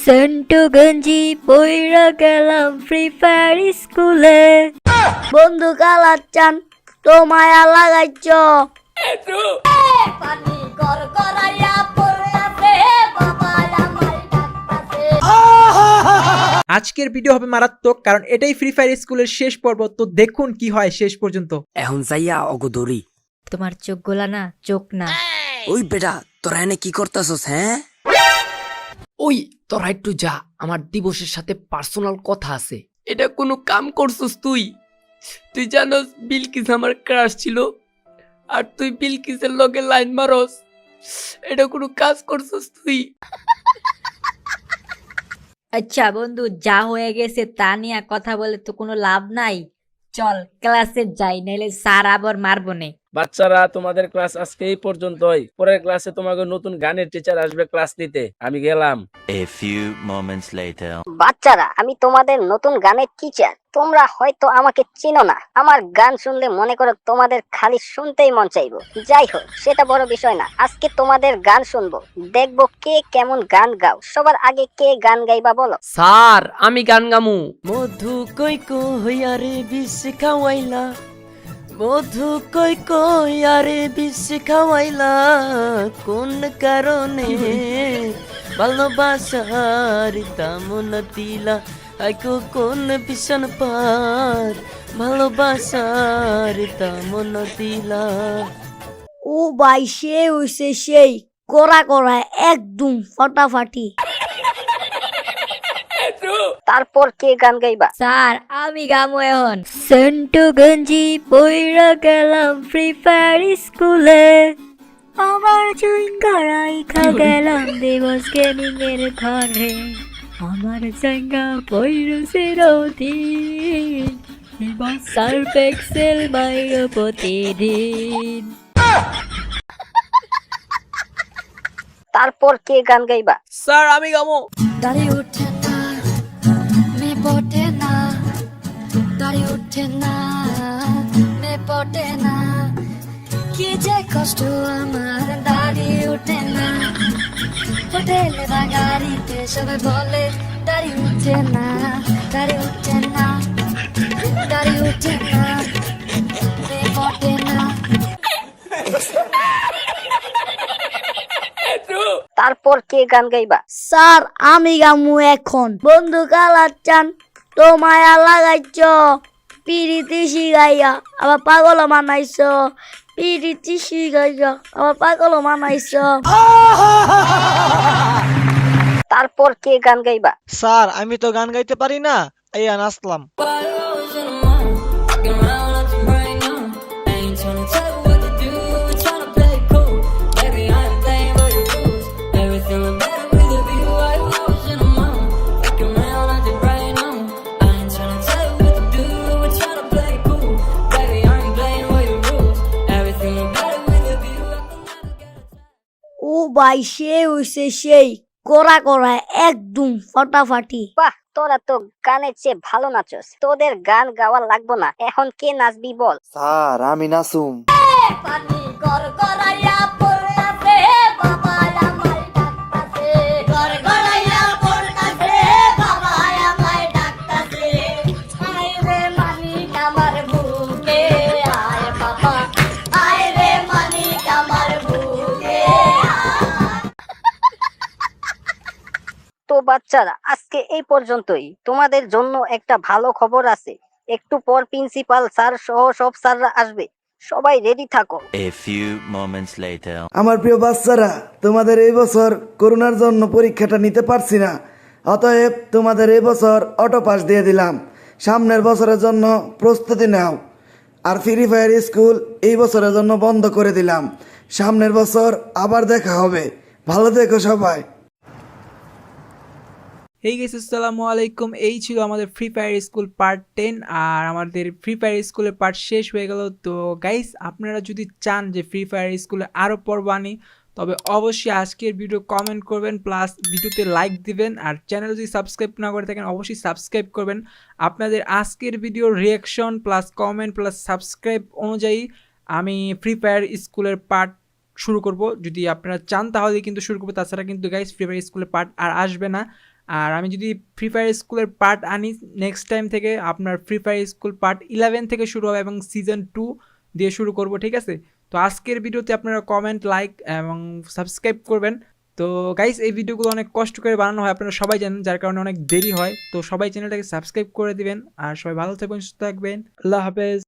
সেন্টু গঞ্জি পইরা গেলাম free fire স্কুলে। বন্ধু কালাচ্চান তো মায়া লাগাইছ পানি কর করাইয়া পড়ে আছে বাবা আমার ডাকতাছে। আজকের ভিডিও হবে মারাত্মক, কারণ এটাই ফ্রি ফায়ার স্কুলের শেষ পর্ব। তো দেখুন কি হয় শেষ পর্যন্ত। এখন যাইয়া অগদরি। তোমার চোখ গোলা না, চোখ না। ওই বেটা তোরা এনে কি করতাছস? হ্যাঁ ওই তোরা একটু যা, আমার দিবসের সাথে পার্সোনাল কথা আছে। এটা কোনো কাম করছস তুই? তুই জানোস বিলকিস আমার ক্রাশ ছিল, আর তুই বিলকিসের লগে লাইন মারস। এটা কোনো কাজ করছস তুই? আচ্ছা বন্ধু, যা হয়ে গেছে তা নিয়ে কথা বলে তো কোনো লাভ নাই। চল ক্লাসে যাই, নাইলে স্যার আবার মারবো নে। বাচ্চারা, তোমাদের ক্লাস আজকে এই পর্যন্তই। পরের ক্লাসে তোমাকে নতুন গানের টিচার আসবে ক্লাস নিতে। আমি গেলাম। A few moments later. বাচ্চারা, আমি তোমাদের নতুন গানের টিচার। তোমরা হয়তো আমাকে চিনো না। আমার গান শুনলে মনে করো তোমাদের খালি শুনতেই মন চাইবো। যাই হোক, সেটা বড় বিষয় না। আজকে তোমাদের গান শুনবো, দেখবো কে কেমন গান গাও। সবার আগে কে গান গাইবা বলো? স্যার, আমি গান গামু। মধু কই কই আরে বিষ খাওয়াইলা, মধু কই কই আরে বিষ খাওয়াইলা, কোন কারণে ভালোবাসার দামন দিলা, আইকো কোন ভীষণ পার ভালোবাসার দামন দিলা। ও ভাই, সে হইছে সেই করা করা একদম ফাটাফাটি। তারপর কে গান গাইবা? স্যার, আমি গামো এখন। সেন্টু গঞ্জি পইরা গেলাম ফ্রি ফায়ার স্কুলে, আমার জয়ঙ্গারাই খা গেলাম দিবস গেমিং এর ঘরে, আমার জায়গা পইরো চিরদিন, এবার সার্ফ এক্সেল মাইরো প্রতিদিন। তারপর কে গান গাইবা? স্যার, আমি গামো। দাড়ি ওঠে না, মে পটে না, দাড়ি ওঠে না, মে পটে না, কি যে কষ্ট আমার দাড়ি ওঠে না। হোটেলে বা গাড়িতে সবাই বলে দাড়ি ওঠে না, দাড়ি ওঠে না, দাড়ি ওঠে না, মে পটে না। তারপর কে গান গাইবা? স্যার, আমি গামু এখন। বন্ধু কালাচ্চান তো মায়া লাগাইছ, পিরিতি শিখাইয়া আবার পাগল মানাইছ, পিরিতি শিখাইয়া আবার পাগল মানাইছ। তারপর কে গান গাইবা? স্যার, আমি তো গান গাইতে পারি না, এই নাচলাম। ও ভাই, সে হইছে সেই করা করা একদম ফাটাফাটি। বাহ, তোরা তো গানের চেয়ে ভালো নাচস। তোদের গান গাওয়া লাগবো না, এখন কে নাচবি বল? স্যার, আমি নাচুম। পানি কর করাইয়া পড়ে আছে বাবা আমার ডাকতাছে, কর করাইয়া পড়তাছে বাবা আমার ডাকতাছে। আয় রে মানিক আমার বুকে, আয় বাবা, আয় রে মানিক আমার বুকে। তো বাচ্চারা, আজকে এই পর্যন্তই। তোমাদের জন্য একটা ভালো খবর আছে। একটু পর প্রিন্সিপাল স্যার সহ সব স্যাররা আসবে। সবাই রেডি থাকো। A few moments later. আমার প্রিয় বাচ্চারা, তোমাদের এই বছর করোনার জন্য পরীক্ষাটা নিতে পারছি না, অতএব তোমাদের এই বছর অটো পাস দিয়ে দিলাম। সামনের বছরের জন্য প্রস্তুতি নাও। আর ফ্রি ফায়ার স্কুল এই বছরের জন্য বন্ধ করে দিলাম। সামনের বছর আবার দেখা হবে। ভালো থেকো সবাই। হেই গাইস, আসসালামু আলাইকুম। এই ছিল আমাদের ফ্রি ফায়ার স্কুল পার্ট 10, আর আমাদের ফ্রি ফায়ার স্কুলের পার্ট শেষ হয়ে গেল। তো গাইস, আপনারা যদি চান যে ফ্রি ফায়ার স্কুলে আরও পর্ব আনি, তবে অবশ্যই আজকের ভিডিও কমেন্ট করবেন, প্লাস ভিডিওতে লাইক দিবেন। আর চ্যানেল যদি সাবস্ক্রাইব না করে থাকেন, অবশ্যই সাবস্ক্রাইব করবেন। আপনাদের আজকের ভিডিওর reaction plus comment plus subscribe অনুযায়ী আমি ফ্রি ফায়ার স্কুলের পার্ট শুরু করব। যদি আপনারা চান তাহলে কিন্তু শুরু করবো, তাছাড়া কিন্তু গাইস ফ্রি ফায়ার স্কুলের পার্ট আর আসবে না। আর আমি যদি ফ্রি ফায়ার স্কুলের পার্ট আনি নেক্সট টাইম থেকে আপনার ফ্রি ফায়ার স্কুল পার্ট 11 থেকে শুরু হবে এবং সিজন 2 দিয়ে শুরু করব, ঠিক আছে? তো আজকের ভিডিওতে আপনারা কমেন্ট, লাইক এবং সাবস্ক্রাইব করবেন। তো গাইস, এই ভিডিওগুলো অনেক কষ্ট করে বানানো হয়, আপনারা সবাই জানেন, যার কারণে অনেক দেরি হয়। তো সবাই চ্যানেলটাকে সাবস্ক্রাইব করে দিবেন আর সবাই ভালো থাকবেন, সুস্থ থাকবেন। আল্লাহ হাফেজ।